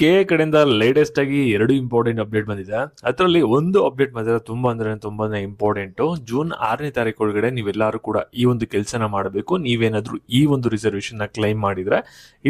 K ಕಡೆಯಿಂದ latest ಆಗಿ 2 important update ಬಂದಿದೆ. ಅದರಲ್ಲಿ ಒಂದು ಅಪ್ಡೇಟ್ ಮಾತ್ರ ತುಂಬಾ ಅಂದ್ರೆ ತುಂಬಾನೇ ಇಂಪಾರ್ಟೆಂಟ್. ಜೂನ್ 6ನೇ ತಾರೀಕು ಒಳಗಡೆ ನೀವೆಲ್ಲರೂ ಕೂಡ ಈ ಒಂದು ಕೆಲಸನ ಮಾಡಬೇಕು. ನೀವೇನಾದ್ರೂ ಈ ಒಂದು ರಿಸರ್ವೇಶನ್ ನ ಕ್ಲೈಮ್ ಮಾಡಿದ್ರೆ,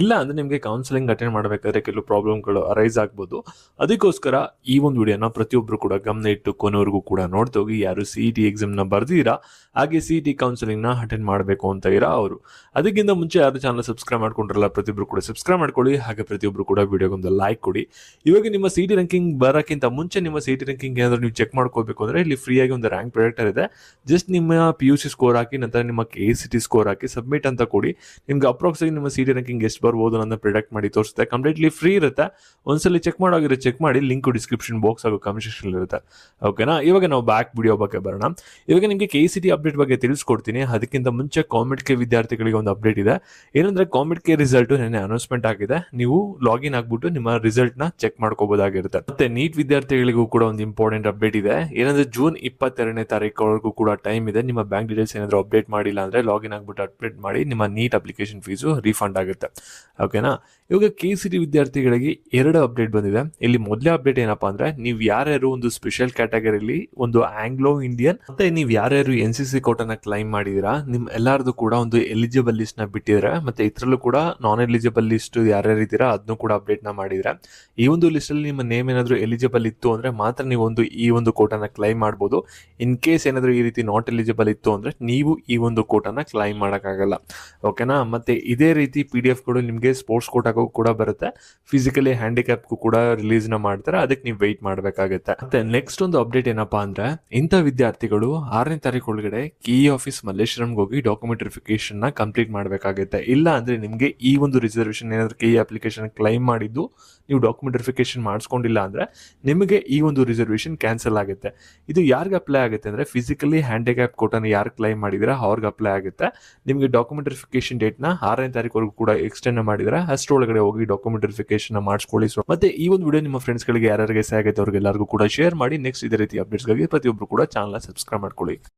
ಇಲ್ಲ ಅಂದ್ರೆ ನಿಮಗೆ ಕೌನ್ಸಿಲಿಂಗ್ ಅಟೆಂಡ್ ಮಾಡಬೇಕಾದ್ರೆ ಕೆಲವು ಪ್ರಾಬ್ಲಮ್ಗಳು ಅರೈಸ್ ಆಗ್ಬೋದು. ಅದಕ್ಕೋಸ್ಕರ ಈ ಒಂದು ವಿಡಿಯೋನ ಪ್ರತಿಯೊಬ್ರು ಕೂಡ ಗಮನ ಇಟ್ಟು ಕೊನೆವರೆಗೂ ಕೂಡ ನೋಡ್ತಾ ಹೋಗಿ. ಯಾರು CET ಎಕ್ಸಾಮ್ ನ ಬರ್ದಿರಾ ಹಾಗೆ CET ಕೌನ್ಸಿಲಿಂಗ್ ನ ಅಟೆಂಡ್ ಮಾಡಬೇಕು ಅಂತ ಇರಾ ಅವರು, ಅದಕ್ಕಿಂತ ಮುಂಚೆ ಯಾರು ಚಾನಲ್ ಸಬ್ಸ್ಕ್ರೈಬ್ ಮಾಡ್ಕೊಂಡ್ರಲ್ಲ ಪ್ರತಿಯೊಬ್ರು ಕೂಡ ಸಬ್ಸ್ಕ್ರೈಬ್ ಮಾಡ್ಕೊಳ್ಳಿ. ಹಾಗೆ ಪ್ರತಿಯೊಬ್ರು ಕೂಡ ವಿಡಿಯೋಗೊಂದು ಲೈಕ್ ಕೊಡಿ. ಇವಾಗ ನಿಮ್ಮ CET ರ್ಯಾಂಕಿಂಗ್ ಬರೋಕ್ಕಿಂತ ಮುಂಚೆ ನಿಮ್ಮ CET ರ್ಯಾಂಕಿಂಗ್ ಏನಾದರೂ ನೀವು ಚೆಕ್ ಮಾಡ್ಕೋಬೇಕು ಅಂದ್ರೆ ಇಲ್ಲಿ ಫ್ರೀ ಆಗಿ ಒಂದು ರ್ಯಾಂಕ್ ಪ್ರೆಡಿಕ್ಟರ್ ಇದೆ. ಜಸ್ಟ್ ನಿಮ್ಮ PUC ಸ್ಕೋರ್ ಹಾಕಿ, ನಂತರ ನಿಮ್ಮ KCT ಸ್ಕೋರ್ ಹಾಕಿ ಸಬ್ಮಿಟ್ ಅಂತ ಕೊಡಿ. ನಿಮ್ಗೆ ಅಪ್ರಾಕ್ಸ್ ಆಗಿ ನಿಮ್ಮ CET ರ್ಯಾಂಕಿಂಗ್ ಎಷ್ಟು ಬರ್ಬೋದು ಅನ್ನೋದನ್ನ ಪ್ರಿಡಿಕ್ಟ್ ಮಾಡಿ ತೋರಿಸುತ್ತೆ. ಕಂಪ್ಲೀಟ್ಲಿ ಫ್ರೀ ಇರುತ್ತೆ. ಒಂದ್ಸಲಿ ಚೆಕ್ ಮಾಡೋಗಿರೋ ಚೆಕ್ ಮಾಡಿ, ಲಿಂಕ್ ಡಿಸ್ಕ್ರಿಪ್ಷನ್ ಬಾಕ್ಸ್ ಹಾಗೂ ಕಮೆಂಟ್ ಸೆಕ್ಷನ್ ಇರುತ್ತೆ. ಓಕೆನಾ? ಇವಾಗ ನಾವು ಬ್ಯಾಕ್ ವಿಡಿಯೋ ಬಗ್ಗೆ ಬರೋಣ. ಇವಾಗ ನಿಮಗೆ KCT ಅಪ್ಡೇಟ್ ಬಗ್ಗೆ ತಿಳಿಸ್ಕೊಡ್ತೀನಿ. ಅದಕ್ಕಿಂತ ಮುಂಚೆ ಕಾಮೆಂಟ್ ಕೆ ವಿದ್ಯಾರ್ಥಿಗಳಿಗೆ ಒಂದು ಅಪ್ಡೇಟ್ ಇದೆ. ಏನಂದ್ರೆ ಕಾಮೆಂಟ್ ಕೆ ರಿಸಲ್ಟ್ ನೆನ್ನೆ ಅನೌನ್ಸ್ಮೆಂಟ್ ಆಗಿದೆ. ನೀವು ಲಾಗಿನ್ ಆಗ್ಬಿಟ್ಟು ನಿಮ್ಮ ರಿಸಲ್ಟ್ ನ ಚೆಕ್ ಮಾಡ್ಕೋಬಹುದಾಗಿರುತ್ತೆ. ಮತ್ತೆ ನೀಟ್ ವಿದ್ಯಾರ್ಥಿಗಳಿಗೂ ಕೂಡ ಒಂದು ಇಂಪಾರ್ಟೆಂಟ್ ಅಪ್ಡೇಟ್ ಇದೆ. ಏನಂದ್ರೆ ಜೂನ್ 22ನೇ ತಾರೀಕು ಕೂಡ ಟೈಮ್ ಇದೆ. ನಿಮ್ಮ ಬ್ಯಾಂಕ್ ಡೀಟೇಲ್ಸ್ ಏನಾದ್ರು ಅಪ್ಡೇಟ್ ಮಾಡಿಲ್ಲ ಅಂದ್ರೆ ಲಾಗಿನ್ ಆಗ್ಬಿಟ್ಟು ಅಪ್ಡೇಟ್ ಮಾಡಿ, ನಿಮ್ಮ ನೀಟ್ ಅಪ್ಲಿಕೇಶನ್ ಫೀಸು ರೀಫಂಡ್ ಆಗುತ್ತೆ. ಓಕೆನಾ? ಇವಾಗ KCT ವಿದ್ಯಾರ್ಥಿಗಳಿಗೆ 2 ಅಪ್ಡೇಟ್ ಬಂದಿದೆ. ಇಲ್ಲಿ ಮೊದಲೇ ಅಪ್ಡೇಟ್ ಏನಪ್ಪಾ ಅಂದ್ರೆ, ನೀವು ಯಾರ್ಯಾರು ಒಂದು ಸ್ಪೆಷಲ್ ಕ್ಯಾಟಗರಿಲಿ ಒಂದು ಆಂಗ್ಲೋ ಇಂಡಿಯನ್ ಮತ್ತೆ ನೀವು ಯಾರ್ಯಾರು NCC ಕೋಟಾನ ಕ್ಲೈಮ್ ಮಾಡಿದೀರಾ, ನಿಮ್ ಎಲ್ಲಾರ್ದು ಕೂಡ ಒಂದು ಎಲಿಜಿಬಲ್ ಲಿಸ್ಟ್ ನ ಬಿಟ್ಟಿದ್ರೆ, ಮತ್ತೆ ಇದ್ರಲ್ಲೂ ಕೂಡ ನಾನ್ ಎಲಿಜಿಬಲ್ ಲಿಸ್ಟ್ ಯಾರ್ಯಾರು ಇದ್ದೀರಾ ಅದನ್ನು ಕೂಡ ಅಪ್ಡೇಟ್ ನ ಮಾಡಿದ್ರೆ, ಈ ಒಂದು ಲಿಸ್ಟ್ ಅಲ್ಲಿ ನಿಮ್ಮ ನೇಮ್ ಏನಾದ್ರು ಎಲಿಜಿಬಲ್ ಇತ್ತು ಅಂದ್ರೆ ಮಾತ್ರ ನೀವು ಈ ಒಂದು ಕೋಟಾನ ಕ್ಲೈಮ್ ಮಾಡಬಹುದು. ಇನ್ ಕೇಸ್ ಏನಾದ್ರು ಈ ರೀತಿ ನಾಟ್ ಎಲಿಜಿಬಲ್ ಇತ್ತು ಅಂದ್ರೆ ನೀವು ಈ ಒಂದು ಕೋಟಾನ ಕ್ಲೈಮ್ ಮಾಡಕ್ಕಾಗಲ್ಲ. ಓಕೆನಾ? ಮತ್ತೆ ಇದೇ ರೀತಿ PDF ಗಳು ನಿಮಗೆ ಸ್ಪೋರ್ಟ್ಸ್ ಕೋಟಾಗೂ ಕೂಡ ಬರುತ್ತೆ, ಫಿಸಿಕಲಿ ಹ್ಯಾಂಡಿಕ್ಯಾಪ್ ಕೂಡ ರಿಲೀಸ್ ನ ಮಾಡ್ತಾರೆ. ಅದಕ್ಕೆ ನೀವು ವೆಯ್ಟ್ ಮಾಡಬೇಕಾಗುತ್ತೆ. ಮತ್ತೆ ನೆಕ್ಸ್ಟ್ ಒಂದು ಅಪ್ಡೇಟ್ ಏನಪ್ಪಾ ಅಂದ್ರೆ, ಇಂಥ ವಿದ್ಯಾರ್ಥಿಗಳು 6ನೇ ತಾರೀಕು ಒಳಗಡೆ KE ಆಫೀಸ್ ಮಲ್ಲೇಶ್ವರಂಗೆ ಹೋಗಿ ಡಾಕ್ಯುಮೆಂಟ್ ವೆರಿಫಿಕೇಶನ್ ನ ಕಂಪ್ಲೀಟ್ ಮಾಡಬೇಕಾಗುತ್ತೆ. ಇಲ್ಲ ಅಂದ್ರೆ ನಿಮಗೆ ಈ ಒಂದು ರಿಸರ್ವೇಶನ್ ಏನಾದ್ರು KE ಅಪ್ಲಿಕೇಶನ್ ಕ್ಲೈಮ್ ಮಾಡಿದ್ದು ನೀವು ಡಾಕ್ಯುಮೆಂಟ್ ವೆರಿಫಿಕೇಶನ್ ಮಾಡಿಸ್ಕೊಂಡಿಲ್ಲ ಅಂದ್ರೆ ನಿಮಗೆ ಈ ಒಂದು ರಿಸರ್ವೇಶನ್ ಕ್ಯಾನ್ಸಲ್ ಆಗುತ್ತೆ. ಇದು ಯಾರಿಗೆ ಅಪ್ಲೈ ಆಗುತ್ತೆ ಅಂದ್ರೆ, ಫಿಸಿಕಲಿ ಹ್ಯಾಂಡಿಕ್ಯಾಪ್ ಕೋಟಾನ ಯಾರು ಕ್ಲೈಮ್ ಮಾಡಿದ್ರೆ ಅವ್ರಿಗೆ ಅಪ್ಲೈ ಆಗುತ್ತೆ. ನಿಮಗೆ ಡಾಕ್ಯುಮೆಂಟ್ ವೆರಿಫಿಕೇಶನ್ ಡೇಟ್ ನ 6ನೇ ತಾರೀಕು ಕೂಡ ಎಕ್ಸ್ಟೆಂಡ್ ಮಾಡಿದ್ರೆ ಅಷ್ಟರೊಳಗಡೆ ಹೋಗಿ ಡಾಕ್ಯುಮೆಂಟ್ ವೆರಿಫಿಕೇಶನ್ ಮಾಡಿಸ್ಕೊಳ್ಳಿ. ಮತ್ತೆ ಈ ಒಂದು ವಿಡಿಯೋ ನಿಮ್ಮ ಫ್ರೆಂಡ್ಸ್ ಗಳಿಗೆ ಯಾರಿಗೆ ಸಹಾಯ ಆಗುತ್ತೆ ಅವ್ರಿಗೆಲ್ಲರಿಗೂ ಕೂಡ ಶೇರ್ ಮಾಡಿ. ನೆಕ್ಸ್ಟ್ ಇದೇ ರೀತಿ ಅಪ್ಡೇಟ್ಸ್ಗಾಗಿ ಪ್ರತಿಯೊಬ್ಬರು ಕೂಡ ಚಾನಲ್ ಸಬ್ಸ್ಕ್ರೈಬ್ ಮಾಡ್ಕೊಳ್ಳಿ.